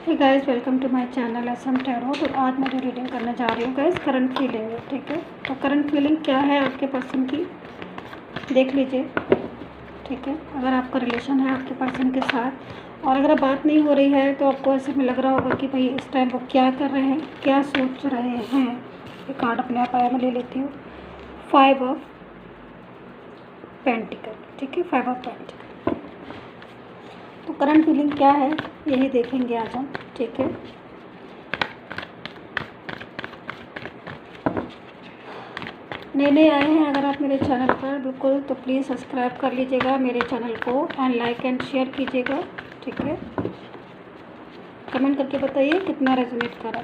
Hey guys, welcome to my channel SM tarot. तो आज मैं जो रीडिंग करने जा रही हूँ गाइस, करंट फीलिंग है। ठीक है, तो करंट फीलिंग क्या है आपके पर्सन की, देख लीजिए। ठीक है, अगर आपका रिलेशन है आपके पर्सन के साथ और अगर बात नहीं हो रही है तो आपको ऐसे में लग रहा होगा कि भाई इस टाइम वो क्या कर रहे हैं, क्या सोच रहे हैं। ये कार्ड अपने आप आया, मैं ले लेती हूँ। 5 ऑफ पेंटिकल। ठीक है, 5 ऑफ पेंटिकल। तो करंट फीलिंग क्या है यही देखेंगे आज हम। ठीक है, नए आए हैं अगर आप मेरे चैनल पर, बिल्कुल तो प्लीज़ सब्सक्राइब कर लीजिएगा मेरे चैनल को एंड लाइक एंड शेयर कीजिएगा। ठीक है, कमेंट करके बताइए कितना रेजोनेट करा।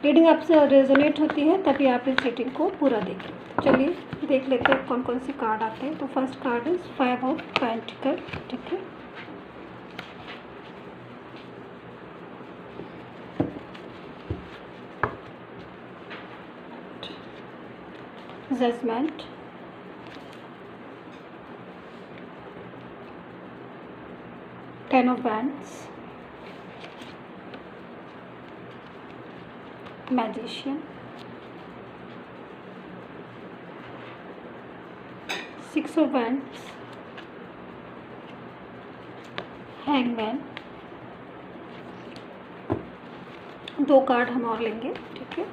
रीडिंग आपसे रेजोनेट होती है तभी आप इस रीडिंग को पूरा देखें। चलिए देख लेते हैं कौन कौन से कार्ड आते हैं। तो first card is 5 of pentacle. ठीक है, judgement, ten of wands, magician, 6 of wands, hangman. 2 card हम और लेंगे। ठीक है,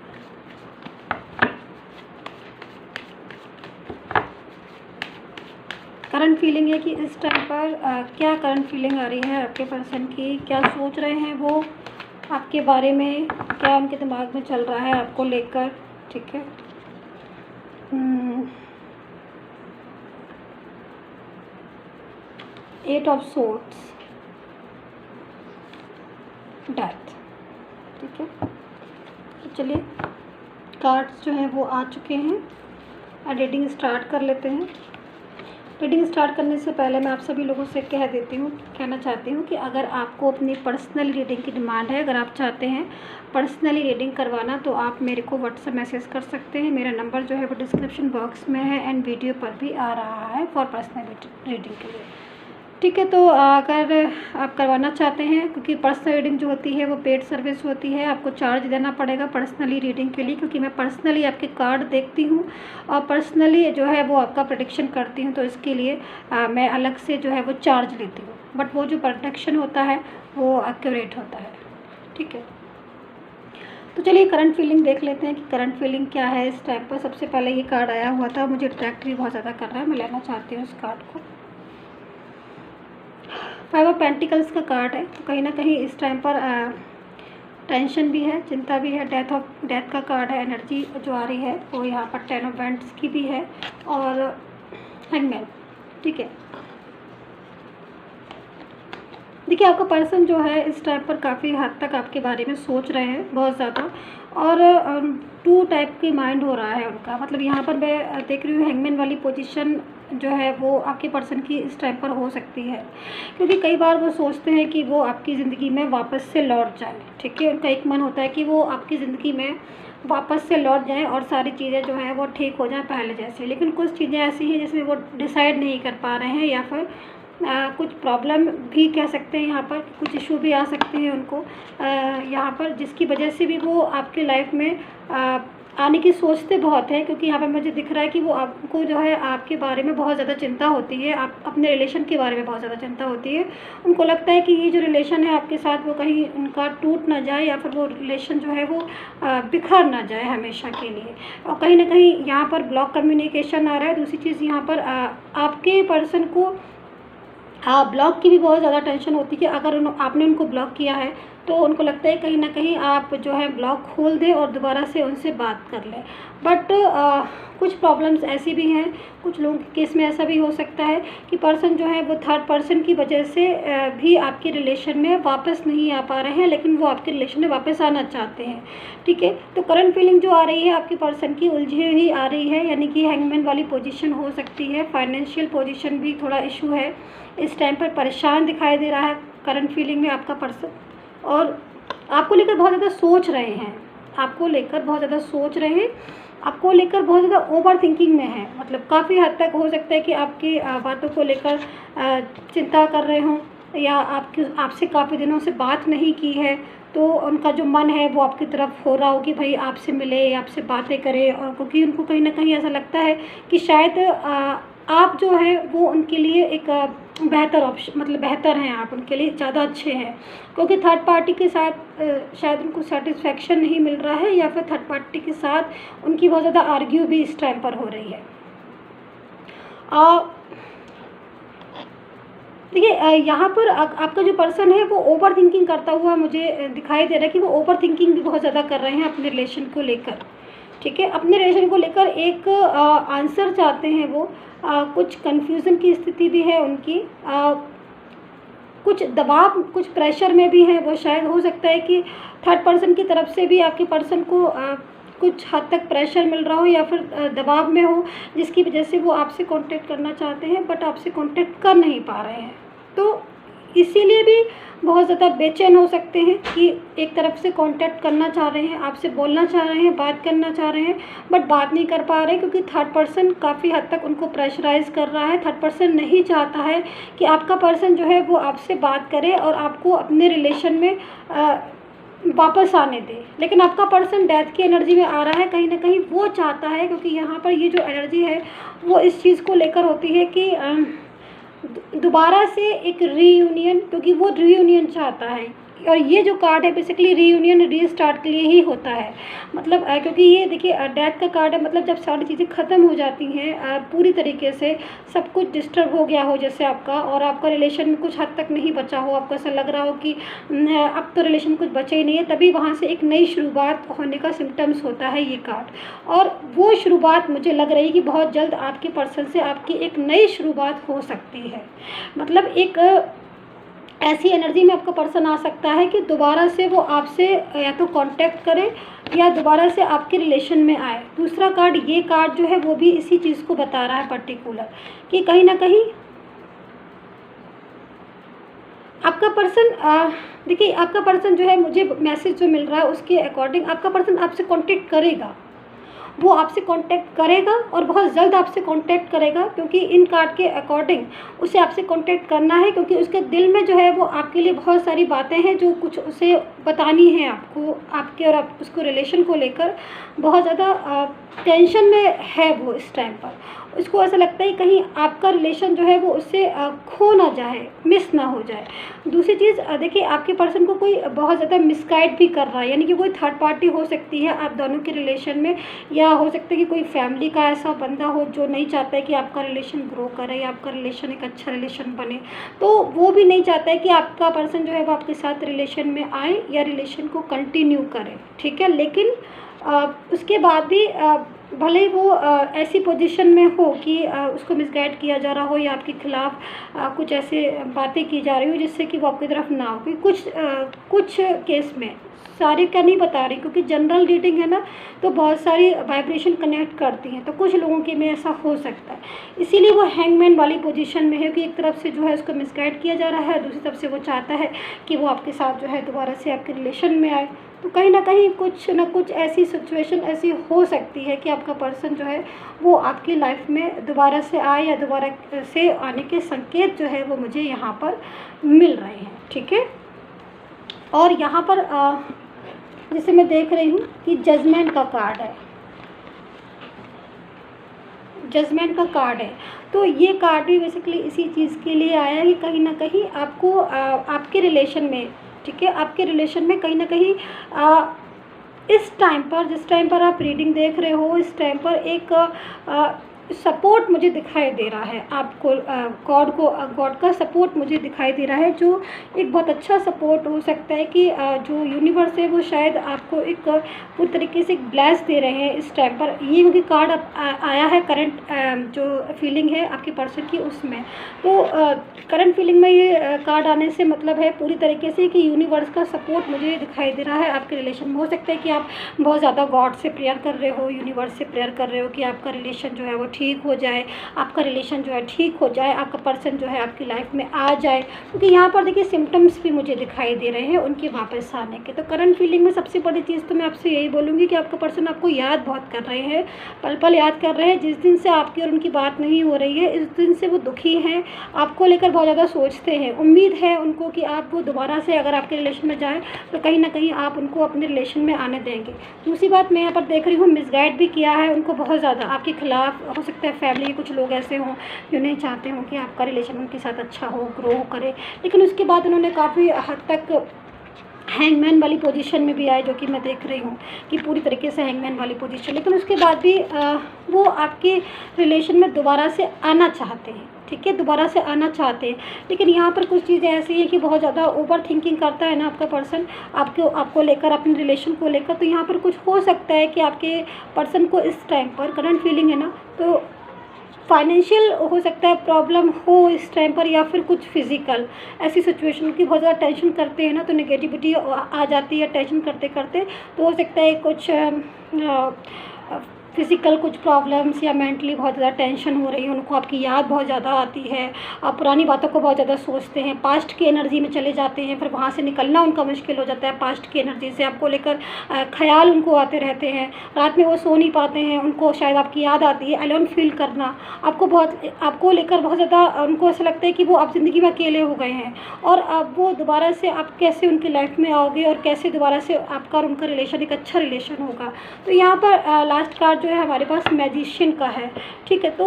करंट फीलिंग है कि इस टाइम पर क्या करंट फीलिंग आ रही है आपके पर्सन की, क्या सोच रहे हैं वो आपके बारे में, क्या उनके दिमाग में चल रहा है आपको लेकर। ठीक है, 8 ऑफ सोर्ड्स, डेथ। ठीक है, तो चलिए कार्ड्स जो हैं वो आ चुके हैं और रीडिंग स्टार्ट कर लेते हैं। रीडिंग स्टार्ट करने से पहले मैं आप सभी लोगों से कहना चाहती हूँ कि अगर आपको अपनी पर्सनल रीडिंग की डिमांड है, अगर आप चाहते हैं पर्सनली रीडिंग करवाना, तो आप मेरे को व्हाट्सएप मैसेज कर सकते हैं। मेरा नंबर जो है वो डिस्क्रिप्शन बॉक्स में है एंड वीडियो पर भी आ रहा है फॉर पर्सनल रीडिंग के लिए। ठीक है, तो अगर आप करवाना चाहते हैं, क्योंकि पर्सनल रीडिंग जो होती है वो पेड सर्विस होती है, आपको चार्ज देना पड़ेगा पर्सनली रीडिंग के लिए, क्योंकि मैं पर्सनली आपके कार्ड देखती हूँ और पर्सनली जो है वो आपका प्रेडिक्शन करती हूँ। तो इसके लिए मैं अलग से जो है वो चार्ज लेती हूँ, बट वो जो प्रेडिक्शन होता है वो एक्यूरेट होता है। ठीक है, तो चलिए करंट फीलिंग देख लेते हैं कि करंट फीलिंग क्या है इस टाइम पर। सबसे पहले ये कार्ड आया हुआ था, मुझे अट्रैक्ट भी बहुत ज़्यादा कर रहा है, मैं लेना चाहती हूँ इस कार्ड को। 5 ऑफ पेंटिकल्स का कार्ड है, तो कहीं ना कहीं इस टाइम पर टेंशन भी है, चिंता भी है। डेथ का कार्ड है, एनर्जी जो आ रही है वो यहाँ पर 10 ऑफ वैंड्स की भी है और हैंगमैन। ठीक है, देखिए आपका पर्सन जो है इस टाइम पर काफ़ी हद तक आपके बारे में सोच रहे हैं बहुत ज़्यादा, और 2 टाइप की माइंड हो रहा है उनका। मतलब यहाँ पर मैं देख रही हूँ हैंगमैन वाली पोजीशन जो है वो आपके पर्सन की इस टाइम पर हो सकती है, क्योंकि कई बार वो सोचते हैं कि वो आपकी ज़िंदगी में वापस से लौट जाए। ठीक है, उनका एक मन होता है कि वो आपकी ज़िंदगी में वापस से लौट जाएं और सारी चीज़ें जो हैं वो ठीक हो जाएं पहले जैसे। लेकिन कुछ चीज़ें ऐसी हैं जिसमें वो डिसाइड नहीं कर पा रहे हैं, या फिर कुछ प्रॉब्लम भी कह सकते हैं, यहाँ पर कुछ इशू भी आ सकते हैं उनको यहाँ पर, जिसकी वजह से भी वो आपके लाइफ में आने की सोचते बहुत हैं। क्योंकि यहाँ पर मुझे दिख रहा है कि वो आपको जो है आपके बारे में बहुत ज़्यादा चिंता होती है, आप अपने रिलेशन के बारे में बहुत ज़्यादा चिंता होती है। उनको लगता है कि ये जो रिलेशन है आपके साथ वो कहीं उनका टूट ना जाए, या फिर वो रिलेशन जो है वो बिखर ना जाए हमेशा के लिए। और कहीं ना कहीं यहाँ पर ब्लॉक कम्युनिकेशन आ रहा है। दूसरी चीज़ यहाँ पर आपके पर्सन को ब्लॉक की भी बहुत ज़्यादा टेंशन होती है कि अगर आपने उनको ब्लॉक किया है तो उनको लगता है कहीं ना कहीं आप जो है ब्लॉक खोल दें और दोबारा से उनसे बात कर लें। बट कुछ प्रॉब्लम्स ऐसी भी हैं, कुछ लोगों के केस में ऐसा भी हो सकता है कि पर्सन जो है वो थर्ड पर्सन की वजह से भी आपके रिलेशन में वापस नहीं आ पा रहे हैं, लेकिन वो आपके रिलेशन में वापस आना चाहते हैं। ठीक है, तो करंट फीलिंग जो आ रही है आपके पर्सन की उलझी हुई आ रही है, यानी कि हैंगमैन वाली पोजीशन हो सकती है। फाइनेंशियल पोजीशन भी थोड़ा इशू है, इस टाइम पर परेशान दिखाई दे रहा है करंट फीलिंग में आपका पर्सन, और आपको लेकर बहुत ज़्यादा सोच रहे हैं, आपको लेकर बहुत ज़्यादा सोच रहे हैं, आपको लेकर बहुत ज़्यादा ओवर थिंकिंग में है। मतलब काफ़ी हद तक हो सकता है कि आपकी बातों को लेकर चिंता कर रहे हों, या आपसे काफ़ी दिनों से बात नहीं की है, तो उनका जो मन है वो आपकी तरफ हो रहा हो कि भाई आपसे मिले, आपसे बातें करें, और क्योंकि उनको कहीं ना कहीं ऐसा लगता है कि शायद आप जो है वो उनके लिए एक बेहतर ऑप्शन, मतलब बेहतर हैं, आप उनके लिए ज़्यादा अच्छे हैं, क्योंकि थर्ड पार्टी के साथ शायद उनको सेटिस्फेक्शन नहीं मिल रहा है, या फिर थर्ड पार्टी के साथ उनकी बहुत ज़्यादा आर्ग्यू भी इस टाइम पर हो रही है। देखिए, यहाँ पर आपका जो पर्सन है वो ओवर थिंकिंग करता हुआ मुझे दिखाई दे रहा है कि वो ओवर थिंकिंग भी बहुत ज़्यादा कर रहे हैं अपने रिलेशन को लेकर। ठीक है, अपने रिलेशन को लेकर एक आंसर चाहते हैं वो। कुछ कन्फ्यूज़न की स्थिति भी है उनकी, कुछ दबाव, कुछ प्रेशर में भी है वो। शायद हो सकता है कि थर्ड पर्सन की तरफ से भी आपके पर्सन को कुछ हद तक प्रेशर मिल रहा हो, या फिर दबाव में हो, जिसकी वजह से वो आपसे कांटेक्ट करना चाहते हैं बट आपसे कांटेक्ट कर नहीं पा रहे हैं। तो इसीलिए भी बहुत ज़्यादा बेचैन हो सकते हैं कि एक तरफ से कांटेक्ट करना चाह रहे हैं, आपसे बोलना चाह रहे हैं, बात करना चाह रहे हैं, बट बात नहीं कर पा रहे, क्योंकि थर्ड पर्सन काफ़ी हद तक उनको प्रेशराइज़ कर रहा है। थर्ड पर्सन नहीं चाहता है कि आपका पर्सन जो है वो आपसे बात करे और आपको अपने रिलेशन में वापस आने दे, लेकिन आपका पर्सन डेथ की एनर्जी में आ रहा है। कहीं ना कहीं वो चाहता है, क्योंकि यहाँ पर ये जो एनर्जी है वो इस चीज़ को लेकर होती है कि दोबारा से एक रीयूनियन, क्योंकि वो रीयूनियन चाहता है। और ये जो कार्ड है बेसिकली रीयूनियन, रीस्टार्ट के लिए ही होता है। मतलब क्योंकि ये देखिए डेथ का कार्ड है, मतलब जब सारी चीज़ें ख़त्म हो जाती हैं पूरी तरीके से, सब कुछ डिस्टर्ब हो गया हो जैसे आपका, और आपका रिलेशन में कुछ हद तक नहीं बचा हो, आपको ऐसा लग रहा हो कि अब तो रिलेशन कुछ बचे ही नहीं है, तभी वहाँ से एक नई शुरुआत होने का सिम्टम्स होता है ये कार्ड। और वो शुरुआत मुझे लग रही है कि बहुत जल्द आपके पर्सन से आपकी एक नई शुरुआत हो सकती है। मतलब एक ऐसी एनर्जी में आपका पर्सन आ सकता है कि दोबारा से वो आपसे या तो कांटेक्ट करे या दोबारा से आपके रिलेशन में आए। दूसरा कार्ड, ये कार्ड जो है वो भी इसी चीज़ को बता रहा है पर्टिकुलर, कि कहीं ना कहीं आपका पर्सन, देखिए आपका पर्सन जो है, मुझे मैसेज जो मिल रहा है उसके अकॉर्डिंग आपका पर्सन आपसे कांटेक्ट करेगा, वो आपसे कांटेक्ट करेगा और बहुत जल्द आपसे कांटेक्ट करेगा, क्योंकि इन कार्ड के अकॉर्डिंग उसे आपसे कांटेक्ट करना है, क्योंकि उसके दिल में जो है वो आपके लिए बहुत सारी बातें हैं जो कुछ उसे बतानी है आपको, आपके और आप उसको रिलेशन को लेकर बहुत ज़्यादा टेंशन में है वो इस टाइम पर। उसको ऐसा लगता है कहीं आपका रिलेशन जो है वो उससे खो ना जाए, मिस ना हो जाए। दूसरी चीज़, देखिए आपके पर्सन को कोई बहुत ज़्यादा मिसगाइड भी कर रहा है, यानी कि कोई थर्ड पार्टी हो सकती है आप दोनों के रिलेशन में, या हो सकता है कि कोई फैमिली का ऐसा बंदा हो जो नहीं चाहता है कि आपका रिलेशन ग्रो करे या आपका रिलेशन एक अच्छा रिलेशन बने। तो वो भी नहीं चाहता है कि आपका पर्सन जो है वो आपके साथ रिलेशन में आए या रिलेशन को कंटिन्यू करे, ठीक है। लेकिन उसके बाद भी भले ही वो ऐसी पोजीशन में हो कि उसको मिसगाइड किया जा रहा हो या आपके खिलाफ कुछ ऐसे बातें की जा रही हो जिससे कि वो आपकी तरफ ना हो, क्योंकि कुछ केस में, सारे का नहीं बता रही क्योंकि जनरल रीडिंग है ना, तो बहुत सारी वाइब्रेशन कनेक्ट करती हैं, तो कुछ लोगों के में ऐसा हो सकता है। इसीलिए वो हैंगमैन वाली पोजीशन में है कि एक तरफ से जो है उसको मिसगाइड किया जा रहा है, दूसरी तरफ से वो चाहता है कि वो आपके साथ जो है दोबारा से आपके रिलेशन में आए। तो कहीं ना कहीं कुछ ना कुछ ऐसी सिचुएशन ऐसी हो सकती है कि आपका पर्सन जो है वो आपकी लाइफ में दोबारा से आए या दोबारा से आने के संकेत जो है वो मुझे यहाँ पर मिल रहे हैं, ठीक है। और यहाँ पर जैसे मैं देख रही हूँ कि जजमेंट का कार्ड है, जजमेंट का कार्ड है, तो ये कार्ड भी बेसिकली इसी चीज़ के लिए आया है कि कहीं ना कहीं आपको आपके रिलेशन में, ठीक है, आपके रिलेशन में कहीं ना कहीं इस टाइम पर, जिस टाइम पर आप रीडिंग देख रहे हो, इस टाइम पर एक सपोर्ट मुझे दिखाई दे रहा है आपको, गॉड का सपोर्ट मुझे दिखाई दे रहा है, जो एक बहुत अच्छा सपोर्ट हो सकता है कि जो यूनिवर्स है वो शायद आपको एक पूरी तरीके से ब्लेस दे रहे हैं इस टाइम पर। ये क्योंकि कार्ड आया है करंट जो फीलिंग है आपके पर्सन की उसमें, तो करंट फीलिंग में ये कार्ड आने से मतलब है पूरी तरीके से कि यूनिवर्स का सपोर्ट मुझे दिखाई दे रहा है आपके रिलेशन में। हो सकता है कि आप बहुत ज़्यादा गॉड से प्रेयर कर रहे हो, यूनिवर्स से प्रेयर कर रहे हो कि आपका रिलेशन जो है वो ठीक हो जाए, आपका रिलेशन जो है ठीक हो जाए, आपका पर्सन जो है आपकी लाइफ में आ जाए। क्योंकि यहाँ पर देखिए सिम्टम्स भी मुझे दिखाई दे रहे हैं उनके वापस आने के। तो करंट फीलिंग में सबसे बड़ी चीज़ तो मैं आपसे यही बोलूँगी कि आपका पर्सन आपको याद बहुत कर रहे हैं, पल पल याद कर रहे हैं। जिस दिन से आपकी और उनकी बात नहीं हो रही है, इस दिन से वो दुखी हैं, आपको लेकर बहुत ज़्यादा सोचते हैं। उम्मीद है उनको कि आप वो दोबारा से अगर आपके रिलेशन में जाएँ तो कहीं ना कहीं आप उनको अपने रिलेशन में आने देंगे। दूसरी बात मैं यहाँ पर देख रही हूँ, मिसगाइड भी किया है उनको बहुत ज़्यादा आपके खिलाफ। हो सकता है फैमिली के कुछ लोग ऐसे हों जो नहीं चाहते हों कि आपका रिलेशन उनके साथ अच्छा हो, ग्रो करे, लेकिन उसके बाद उन्होंने काफ़ी हद तक हैंगमैन वाली पोजीशन में भी आए, जो कि मैं देख रही हूँ कि पूरी तरीके से हैंगमैन वाली पोजीशन। लेकिन उसके बाद भी वो आपके रिलेशन में दोबारा से आना चाहते हैं, ठीक है, दोबारा से आना चाहते हैं। लेकिन यहाँ पर कुछ चीज़ें ऐसी हैं कि बहुत ज़्यादा ओवर थिंकिंग करता है ना आपका पर्सन आपको लेकर, अपने रिलेशन को लेकर। तो यहाँ पर कुछ हो सकता है कि आपके पर्सन को इस टाइम पर करंट फीलिंग है ना, तो फाइनेंशियल हो सकता है प्रॉब्लम हो इस टाइम पर, या फिर कुछ फिजिकल ऐसी सिचुएशन की बहुत ज़्यादा टेंशन करते हैं ना, तो नेगेटिविटी आ जाती है टेंशन करते करते। तो हो सकता है कुछ फिज़िकल कुछ प्रॉब्लम्स या मेंटली बहुत ज़्यादा टेंशन हो रही है, उनको आपकी याद बहुत ज़्यादा आती है, आप पुरानी बातों को बहुत ज़्यादा सोचते हैं, पास्ट की एनर्जी में चले जाते हैं, फिर वहाँ से निकलना उनका मुश्किल हो जाता है। पास्ट की एनर्जी से आपको लेकर ख़्याल उनको आते रहते हैं, रात में वो सो नहीं पाते हैं, उनको शायद आपकी याद आती है। अलोन फील करना, आपको लेकर बहुत ज़्यादा उनको ऐसा लगता है कि वो आप ज़िंदगी में अकेले हो गए हैं, और अब वो दोबारा से आप कैसे उनकी लाइफ में आओगे और कैसे दोबारा से आपका और उनका रिलेशन एक अच्छा रिलेशन होगा। तो यहाँ पर लास्ट कार्ड जो है हमारे पास मैजिशियन का है, ठीक है। तो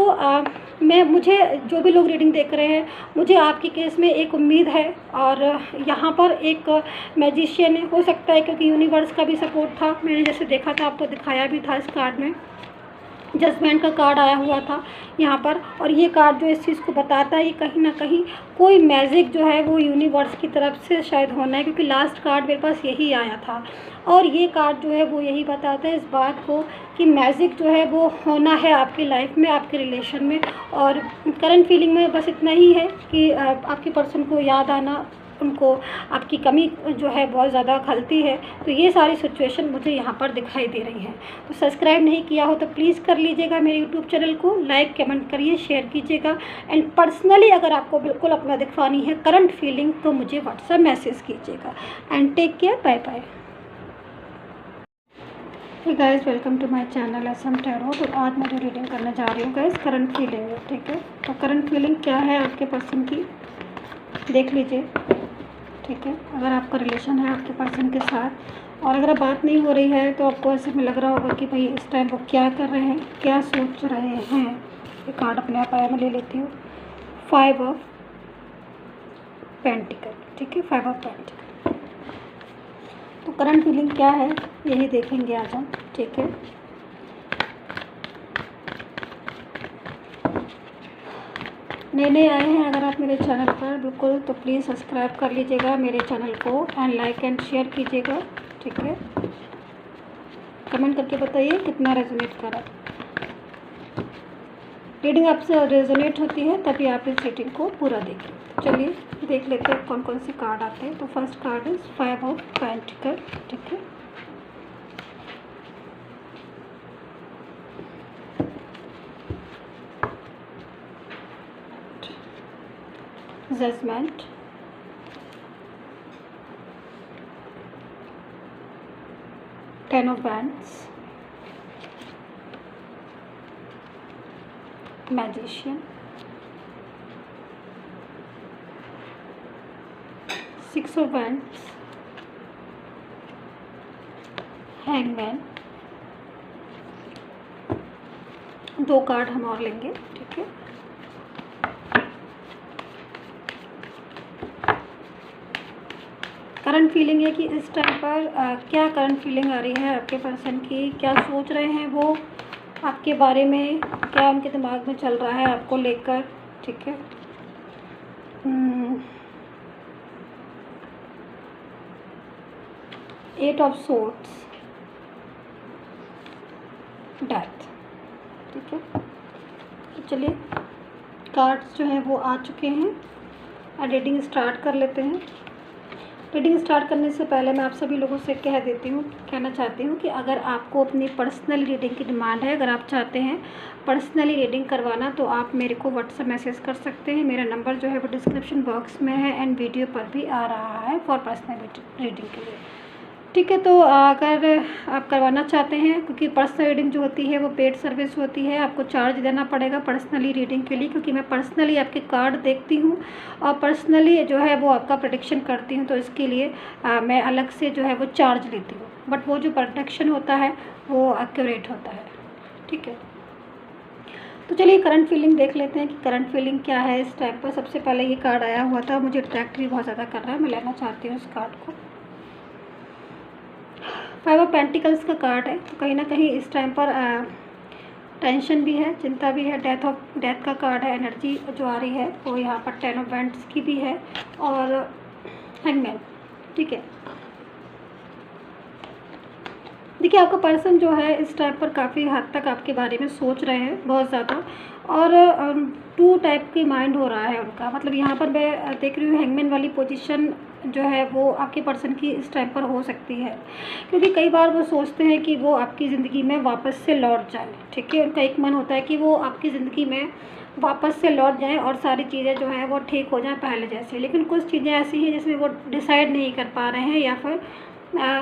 मुझे जो भी लोग रीडिंग देख रहे हैं, मुझे आपके केस में एक उम्मीद है, और यहाँ पर एक मैजिशियन है। हो सकता है क्योंकि यूनिवर्स का भी सपोर्ट था, मैंने जैसे देखा था आपको दिखाया भी था, इस कार्ड में जजमेंट का कार्ड आया हुआ था यहाँ पर। और ये कार्ड जो इस चीज़ को बताता है, ये कहीं ना कहीं कोई मैजिक जो है वो यूनिवर्स की तरफ से शायद होना है, क्योंकि लास्ट कार्ड मेरे पास यही आया था। और ये कार्ड जो है वो यही बताता है इस बात को कि मैजिक जो है वो होना है आपकी लाइफ में, आपके रिलेशन में। और करंट फीलिंग में बस इतना ही है कि आपके पर्सन को याद आना, उनको आपकी कमी जो है बहुत ज़्यादा खलती है। तो ये सारी सिचुएशन मुझे यहाँ पर दिखाई दे रही है। तो सब्सक्राइब नहीं किया हो तो प्लीज़ कर लीजिएगा मेरे यूट्यूब चैनल को, लाइक कमेंट करिए, शेयर कीजिएगा। एंड पर्सनली अगर आपको बिल्कुल अपना दिखवानी है करंट फीलिंग तो मुझे व्हाट्सएप मैसेज कीजिएगा। And take care, bye bye. Hey guys, welcome to my channel SM tarot. तो आज मैं जो रीडिंग करने जा रही हूँ गाइस, करंट फीलिंग है, ठीक है। तो करंट फीलिंग क्या है आपके पर्सन की, देख लीजिए, ठीक है। अगर आपका रिलेशन है आपके पर्सन के साथ और अगर बात नहीं हो रही है तो आपको ऐसे में लग रहा होगा कि भाई इस टाइम वो क्या कर रहे हैं, क्या सोच रहे हैं। ये कार्ड अपने आप आया, मैं ले लेती हूँ। 5 ऑफ पेंटिकल, ठीक है, 5 ऑफ पेंटिकल। तो करंट फीलिंग क्या है यही देखेंगे आज हम, ठीक है। नए आए हैं अगर आप मेरे चैनल पर, बिल्कुल तो प्लीज़ सब्सक्राइब कर लीजिएगा मेरे चैनल को, एंड लाइक एंड शेयर कीजिएगा, ठीक है। कमेंट करके बताइए कितना रेजोनेट करा। रीडिंग आपसे रेजोनेट होती है तभी आप इस रीडिंग को पूरा देखिए। चलिए देख लेते हैं कौन कौन से कार्ड आते हैं। तो first card is 5 of pentacle, ठीक है। Judgement, ten of wands, magician, 6 of wands, hangman. 2 card हम और लेंगे, ठीक है। करंट फीलिंग है कि इस टाइम पर क्या करंट फीलिंग आ रही है आपके पर्सन की, क्या सोच रहे हैं वो आपके बारे में, क्या उनके दिमाग में चल रहा है आपको लेकर, ठीक है। 8 ऑफ सोर्ड्स, डेथ, ठीक है। तो चलिए कार्ड्स जो हैं वो आ चुके हैं, रीडिंग स्टार्ट कर लेते हैं। रीडिंग स्टार्ट करने से पहले मैं आप सभी लोगों से कहना चाहती हूँ कि अगर आपको अपनी पर्सनल रीडिंग की डिमांड है, अगर आप चाहते हैं पर्सनली रीडिंग करवाना, तो आप मेरे को व्हाट्सएप मैसेज कर सकते हैं। मेरा नंबर जो है वो डिस्क्रिप्शन बॉक्स में है एंड वीडियो पर भी आ रहा है फॉर पर्सनल रीडिंग के लिए। ठीक है, तो अगर आप करवाना चाहते हैं, क्योंकि पर्सनल रीडिंग जो होती है वो पेड सर्विस होती है, आपको चार्ज देना पड़ेगा पर्सनली रीडिंग के लिए, क्योंकि मैं पर्सनली आपके कार्ड देखती हूँ और पर्सनली जो है वो आपका प्रेडिक्शन करती हूँ, तो इसके लिए मैं अलग से जो है वो चार्ज लेती हूँ, बट वो जो प्रेडिक्शन होता है वो एक्यूरेट होता है। ठीक है, तो चलिए करंट फीलिंग देख लेते हैं कि करंट फीलिंग क्या है इस टाइम पर। सबसे पहले ये कार्ड आया हुआ था, मुझे अट्रैक्ट भी बहुत ज़्यादा कर रहा है, मैं लेना चाहती हूँ इस कार्ड को। 5 ऑफ पेंटिकल्स का कार्ड है, तो कहीं ना कहीं इस टाइम पर टेंशन भी है, चिंता भी है। डेथ का कार्ड है, एनर्जी जो आ रही है वो यहाँ पर 10 ऑफ वैंड्स की भी है और हैंगमैन। ठीक है, देखिए आपका पर्सन जो है इस टाइम पर काफ़ी हद तक आपके बारे में सोच रहे हैं बहुत ज़्यादा, और 2 टाइप की माइंड हो रहा है उनका। मतलब यहाँ पर मैं देख रही हूँ हैंगमैन वाली पोजीशन जो है वो आपके पर्सन की इस टाइम पर हो सकती है, क्योंकि कई बार वो सोचते हैं कि वो आपकी ज़िंदगी में वापस से लौट जाए। ठीक है, उनका एक मन होता है कि वो आपकी ज़िंदगी में वापस से लौट जाएं और सारी चीज़ें जो हैं वो ठीक हो जाएं पहले जैसे। लेकिन कुछ चीज़ें ऐसी हैं जिसमें वो डिसाइड नहीं कर पा रहे हैं, या फिर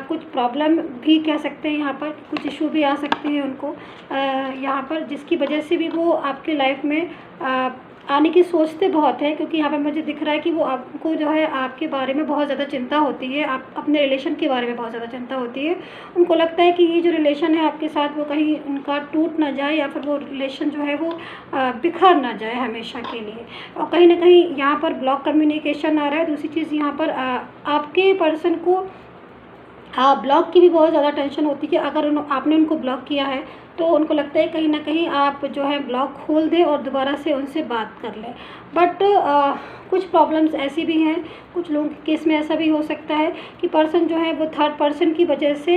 कुछ प्रॉब्लम भी कह सकते हैं, यहाँ पर कुछ इशू भी आ सकते हैं उनको यहाँ पर, जिसकी वजह से भी वो आपके लाइफ में आने की सोचते बहुत हैं। क्योंकि यहाँ पर मुझे दिख रहा है कि वो आपको जो है आपके बारे में बहुत ज़्यादा चिंता होती है, आप अपने रिलेशन के बारे में बहुत ज़्यादा चिंता होती है। उनको लगता है कि ये जो रिलेशन है आपके साथ वो कहीं उनका टूट ना जाए, या फिर वो रिलेशन जो है वो बिखर ना जाए हमेशा के लिए। और कहीं ना कहीं यहाँ पर ब्लॉक कम्युनिकेशन आ रहा है। दूसरी चीज़ यहाँ पर आपके पर्सन को ब्लॉक की भी बहुत ज़्यादा टेंशन होती है कि अगर आपने उनको ब्लॉक किया है तो उनको लगता है कहीं ना कहीं आप जो है ब्लॉक खोल दें और दोबारा से उनसे बात कर लें। बट कुछ प्रॉब्लम्स ऐसी भी हैं, कुछ लोगों के केस में ऐसा भी हो सकता है कि पर्सन जो है वो थर्ड पर्सन की वजह से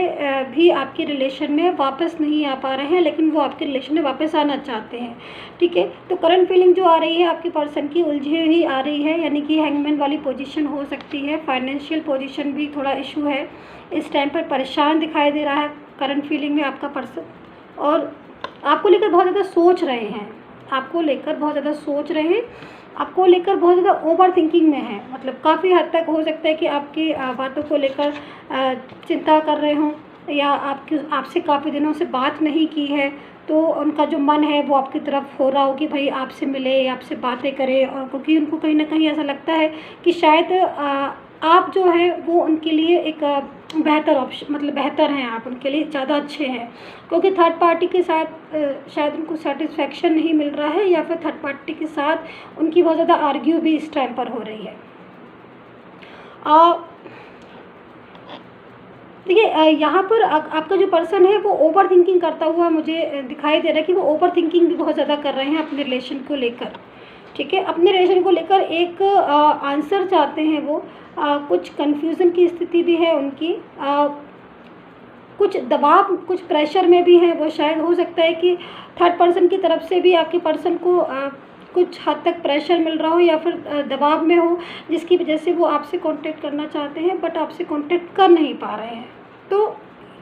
भी आपके रिलेशन में वापस नहीं आ पा रहे हैं, लेकिन वो आपके रिलेशन में वापस आना चाहते हैं। ठीक है, तो करंट फीलिंग जो आ रही है आपके पर्सन की उलझी हुई आ रही है, यानी कि हैंगमैन वाली पोजीशन हो सकती है। फाइनेंशियल पोजीशन भी थोड़ा इशू है, इस टाइम पर परेशान दिखाई दे रहा है करंट फीलिंग में आपका पर्सन, और आपको लेकर बहुत ज़्यादा सोच रहे हैं, आपको लेकर बहुत ज़्यादा सोच रहे हैं, आपको लेकर बहुत ज़्यादा ओवर थिंकिंग में है। मतलब काफ़ी हद तक हो सकता है कि आपकी बातों को लेकर चिंता कर रहे हों, या आपसे काफ़ी दिनों से बात नहीं की है, तो उनका जो मन है वो आपकी तरफ हो रहा हो कि भाई आपसे मिले, आपसे बातें करें। और क्योंकि उनको कहीं ना कहीं ऐसा लगता है कि शायद आप जो है वो उनके लिए एक बेहतर ऑप्शन, मतलब बेहतर हैं, आप उनके लिए ज़्यादा अच्छे हैं। क्योंकि थर्ड पार्टी के साथ शायद उनको सेटिस्फेक्शन नहीं मिल रहा है, या फिर थर्ड पार्टी के साथ उनकी बहुत ज़्यादा आर्ग्यू भी इस टाइम पर हो रही है। देखिए यहाँ पर आपका जो पर्सन है वो ओवर थिंकिंग करता हुआ मुझे दिखाई दे रहा है कि वो ओवर थिंकिंग भी बहुत ज़्यादा कर रहे हैं अपने रिलेशन को लेकर। ठीक है, अपने रिलेशन को लेकर एक आंसर चाहते हैं वो। कुछ कन्फ्यूज़न की स्थिति भी है उनकी, कुछ दबाव, कुछ प्रेशर में भी है वो। शायद हो सकता है कि थर्ड पर्सन की तरफ से भी आपके पर्सन को कुछ हद तक प्रेशर मिल रहा हो, या फिर दबाव में हो, जिसकी वजह से वो आपसे कांटेक्ट करना चाहते हैं बट आपसे कांटेक्ट कर नहीं पा रहे हैं। तो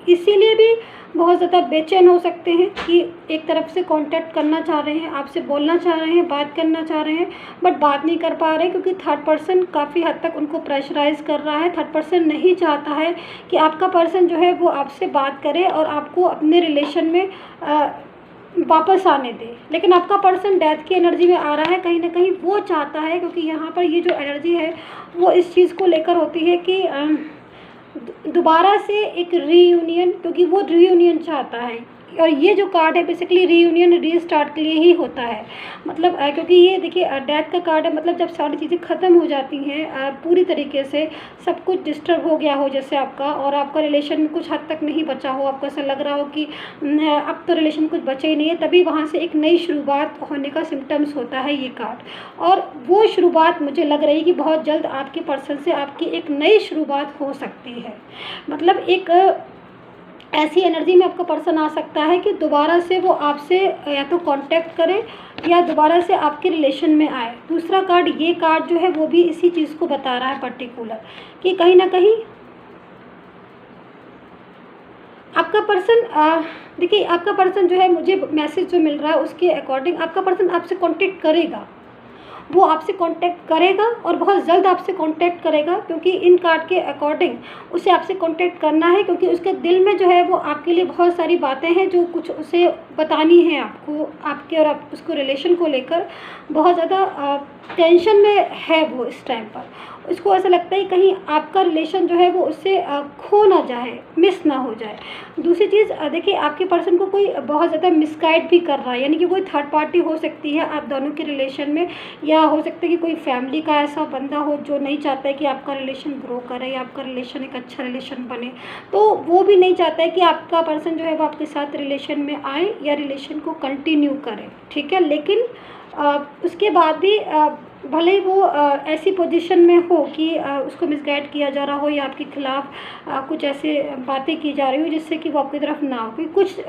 इसीलिए भी बहुत ज़्यादा बेचैन हो सकते हैं कि एक तरफ से कांटेक्ट करना चाह रहे हैं, आपसे बोलना चाह रहे हैं, बात करना चाह रहे हैं, बट बात नहीं कर पा रहे हैं, क्योंकि थर्ड पर्सन काफ़ी हद तक उनको प्रेशराइज़ कर रहा है। थर्ड पर्सन नहीं चाहता है कि आपका पर्सन जो है वो आपसे बात करे और आपको अपने रिलेशन में वापस आने दे। लेकिन आपका पर्सन डेथ की एनर्जी में आ रहा है, कहीं ना कहीं वो चाहता है, क्योंकि यहाँ पर ये जो एनर्जी है वो इस चीज़ को लेकर होती है कि दोबारा से एक रीयूनियन, क्योंकि वो रीयूनियन चाहता है। और ये जो कार्ड है बेसिकली रीयूनियन, रीस्टार्ट के लिए ही होता है। मतलब क्योंकि ये देखिए डेथ का कार्ड है, मतलब जब सारी चीज़ें ख़त्म हो जाती हैं पूरी तरीके से, सब कुछ डिस्टर्ब हो गया हो जैसे आपका, और आपका रिलेशन में कुछ हद तक नहीं बचा हो, आपको ऐसा लग रहा हो कि अब तो रिलेशन कुछ बचे ही नहीं है, तभी वहाँ से एक नई शुरुआत होने का सिम्टम्स होता है ये कार्ड। और वो शुरुआत मुझे लग रही है कि बहुत जल्द आपके पर्सन से आपकी एक नई शुरुआत हो सकती है। मतलब एक ऐसी एनर्जी में आपका पर्सन आ सकता है कि दोबारा से वो आपसे या तो कांटेक्ट करे या दोबारा से आपके रिलेशन में आए। दूसरा कार्ड, ये कार्ड जो है वो भी इसी चीज़ को बता रहा है पर्टिकुलर, कि कहीं ना कहीं आपका पर्सन, देखिए आपका पर्सन जो है, मुझे मैसेज जो मिल रहा है उसके अकॉर्डिंग आपका पर्सन आपसे कांटेक्ट करेगा। वो आपसे कांटेक्ट करेगा और बहुत जल्द आपसे कांटेक्ट करेगा, क्योंकि इन कार्ड के अकॉर्डिंग उसे आपसे कांटेक्ट करना है, क्योंकि उसके दिल में जो है वो आपके लिए बहुत सारी बातें हैं जो कुछ उसे बतानी है आपको, आपके और आप उसको रिलेशन को लेकर बहुत ज़्यादा टेंशन में है वो इस टाइम पर। उसको ऐसा लगता है कहीं आपका रिलेशन जो है वो उससे खो ना जाए, मिस ना हो जाए। दूसरी चीज़, देखिए आपके पर्सन को कोई बहुत ज़्यादा मिसगाइड भी कर रहा है, यानी कि कोई थर्ड पार्टी हो सकती है आप दोनों के रिलेशन में, या हो सकता है कि कोई फैमिली का ऐसा बंदा हो जो नहीं चाहता है कि आपका रिलेशन ग्रो करे या आपका रिलेशन एक अच्छा रिलेशन बने। तो वो भी नहीं चाहता है कि आपका पर्सन जो है वो आपके साथ रिलेशन में आए या रिलेशन को कंटिन्यू करे, ठीक है। लेकिन उसके बाद भी भले ही वो ऐसी पोजीशन में हो कि उसको मिसगाइड किया जा रहा हो या आपके खिलाफ कुछ ऐसे बातें की जा रही हो जिससे कि वो आपकी तरफ ना हो, क्योंकि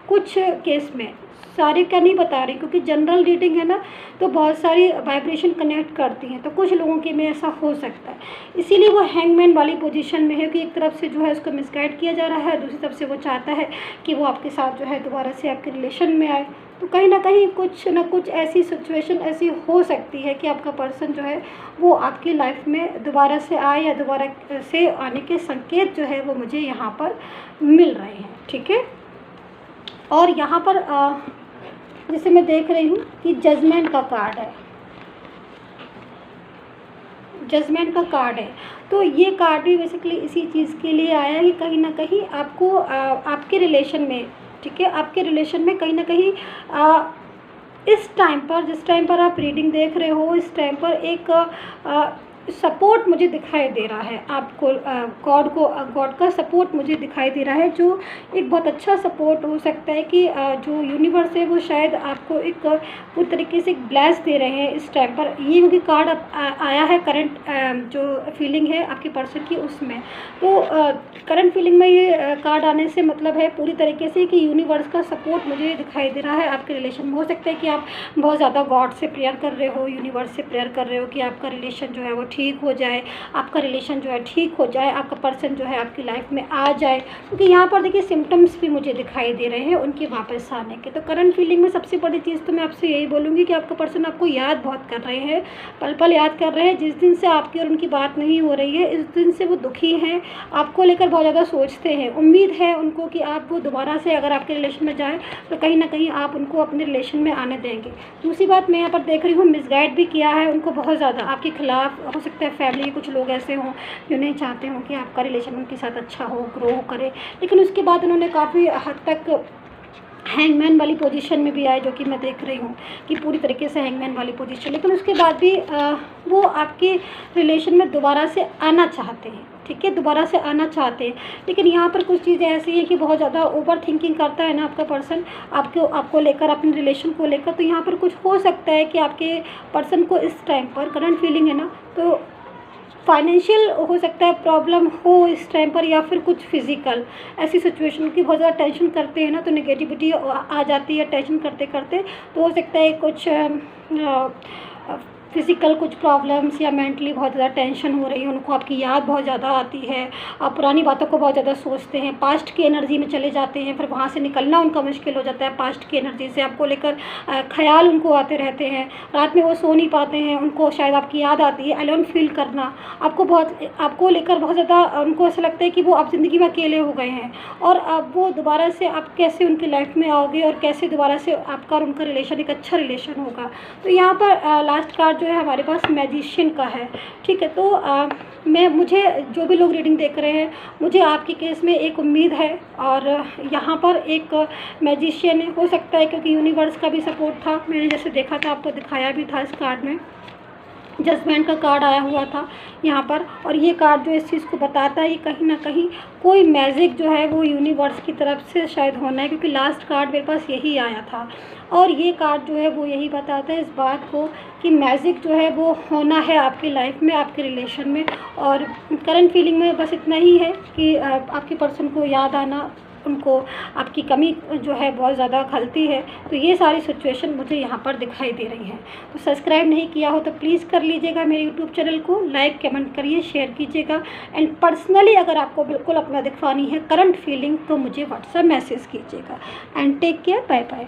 कुछ केस में, सारे का नहीं बता रही क्योंकि जनरल रीडिंग है ना, तो बहुत सारी वाइब्रेशन कनेक्ट करती हैं, तो कुछ लोगों के में ऐसा हो सकता है। इसीलिए वो हैंगमैन वाली पोजीशन में है कि एक तरफ से जो है उसको मिसगाइड किया जा रहा है, दूसरी तरफ से वो चाहता है कि वो आपके साथ जो है दोबारा से आपके रिलेशन में आए। तो कहीं ना कहीं कुछ ना कुछ ऐसी सिचुएशन ऐसी हो सकती है कि आपका पर्सन जो है वो आपकी लाइफ में दोबारा से आए या दोबारा से आने के संकेत जो है वो मुझे यहाँ पर मिल रहे हैं, ठीक है। और यहाँ पर जैसे मैं देख रही हूँ कि जजमेंट का कार्ड है, जजमेंट का कार्ड है, तो ये कार्ड भी बेसिकली इसी चीज़ के लिए आया है कि कहीं ना कहीं आपको आपके रिलेशन में, ठीक है, आपके रिलेशन में कहीं ना कहीं इस टाइम पर, जिस टाइम पर आप रीडिंग देख रहे हो, इस टाइम पर एक सपोर्ट मुझे दिखाई दे रहा है आपको, गॉड का सपोर्ट मुझे दिखाई दे रहा है, जो एक बहुत अच्छा सपोर्ट हो सकता है कि जो यूनिवर्स है वो शायद आपको एक पूरी तरीके से ब्लेस दे रहे हैं इस टाइम पर। ये क्योंकि कार्ड आया है करंट जो फीलिंग है आपके पर्सन की उसमें, तो करंट फीलिंग में ये कार्ड आने से मतलब है पूरी तरीके से कि यूनिवर्स का सपोर्ट मुझे दिखाई दे रहा है आपके रिलेशन में। हो सकता है कि आप बहुत ज़्यादा गॉड से प्रेयर कर रहे हो, यूनिवर्स से प्रेयर कर रहे हो कि आपका रिलेशन जो है वो ठीक हो जाए, आपका रिलेशन जो है ठीक हो जाए, आपका पर्सन जो है आपकी लाइफ में आ जाए, क्योंकि यहाँ पर देखिए सिम्टम्स भी मुझे दिखाई दे रहे हैं उनके वापस आने के। तो करंट फीलिंग में सबसे बड़ी चीज़ तो मैं आपसे यही बोलूँगी कि आपका पर्सन आपको याद बहुत कर रहे हैं, पल पल याद कर रहे हैं। जिस दिन से आपकी और उनकी बात नहीं हो रही है, इस दिन से वो दुखी हैं, आपको लेकर बहुत ज़्यादा सोचते हैं। उम्मीद है उनको कि आप वो दोबारा से अगर आपके रिलेशन में जाएँ तो कहीं ना कहीं आप उनको अपने रिलेशन में आने देंगे। दूसरी बात मैं यहाँ पर देख रही हूँ, मिसगाइड भी किया है उनको बहुत ज़्यादा आपके खिलाफ। हो सकता है फैमिली के कुछ लोग ऐसे हों जो नहीं चाहते हों कि आपका रिलेशन उनके साथ अच्छा हो, ग्रो करे, लेकिन उसके बाद उन्होंने काफ़ी हद तक हैंगमैन वाली पोजीशन में भी आए, जो कि मैं देख रही हूँ कि पूरी तरीके से हैंगमैन वाली पोजीशन, लेकिन उसके बाद भी वो आपके रिलेशन में दोबारा से आना चाहते हैं, ठीक है, दोबारा से आना चाहते हैं। लेकिन यहाँ पर कुछ चीज़ें ऐसी हैं कि बहुत ज़्यादा ओवर थिंकिंग करता है ना आपका पर्सन आपको लेकर, अपने रिलेशन को लेकर। तो यहाँ पर कुछ हो सकता है कि आपके पर्सन को इस टाइम पर करंट फीलिंग है ना, तो फाइनेंशियल हो सकता है प्रॉब्लम हो इस टाइम पर, या फिर कुछ फिजिकल ऐसी सिचुएशन की बहुत ज़्यादा टेंशन करते हैं ना, तो नेगेटिविटी आ जाती है टेंशन करते करते। तो हो सकता है कुछ फिज़िकल कुछ प्रॉब्लम्स या मेंटली बहुत ज़्यादा टेंशन हो रही है, उनको आपकी याद बहुत ज़्यादा आती है, आप पुरानी बातों को बहुत ज़्यादा सोचते हैं, पास्ट की एनर्जी में चले जाते हैं, फिर वहाँ से निकलना उनका मुश्किल हो जाता है। पास्ट की एनर्जी से आपको लेकर ख्याल उनको आते रहते हैं, रात में वो सो नहीं पाते हैं, उनको शायद आपकी याद आती है, अलोन फील करना, आपको लेकर बहुत ज़्यादा उनको ऐसा लगता है कि वो आप ज़िंदगी में अकेले हो गए हैं, और अब वो दोबारा से आप कैसे उनकी लाइफ में आओगे और कैसे दोबारा से आपका और उनका रिलेशन एक अच्छा रिलेशन होगा। तो यहाँ पर लास्ट कार्ड जो है हमारे पास मैजिशियन का है, ठीक है। तो मुझे जो भी लोग रीडिंग देख रहे हैं, मुझे आपके केस में एक उम्मीद है, और यहाँ पर एक मैजिशियन हो सकता है क्योंकि यूनिवर्स का भी सपोर्ट था, मैंने जैसे देखा था आपको दिखाया भी था, इस कार्ड में जजमेंट का कार्ड आया हुआ था यहाँ पर। और ये कार्ड जो इस चीज़ को बताता है कि कहीं ना कहीं कोई मैजिक जो है वो यूनिवर्स की तरफ से शायद होना है, क्योंकि लास्ट कार्ड मेरे पास यही आया था, और ये कार्ड जो है वो यही बताता है इस बात को कि मैजिक जो है वो होना है आपकी लाइफ में, आपके रिलेशन में। और करंट फीलिंग में बस इतना ही है कि आपके पर्सन को याद आना, उनको आपकी कमी जो है बहुत ज़्यादा खलती है। तो ये सारी सिचुएशन मुझे यहाँ पर दिखाई दे रही है। तो सब्सक्राइब नहीं किया हो तो प्लीज़ कर लीजिएगा मेरे यूट्यूब चैनल को, लाइक कमेंट करिए, शेयर कीजिएगा। एंड पर्सनली अगर आपको बिल्कुल अपना दिखवानी है करंट फीलिंग तो मुझे व्हाट्सएप मैसेज कीजिएगा। And take care, bye bye.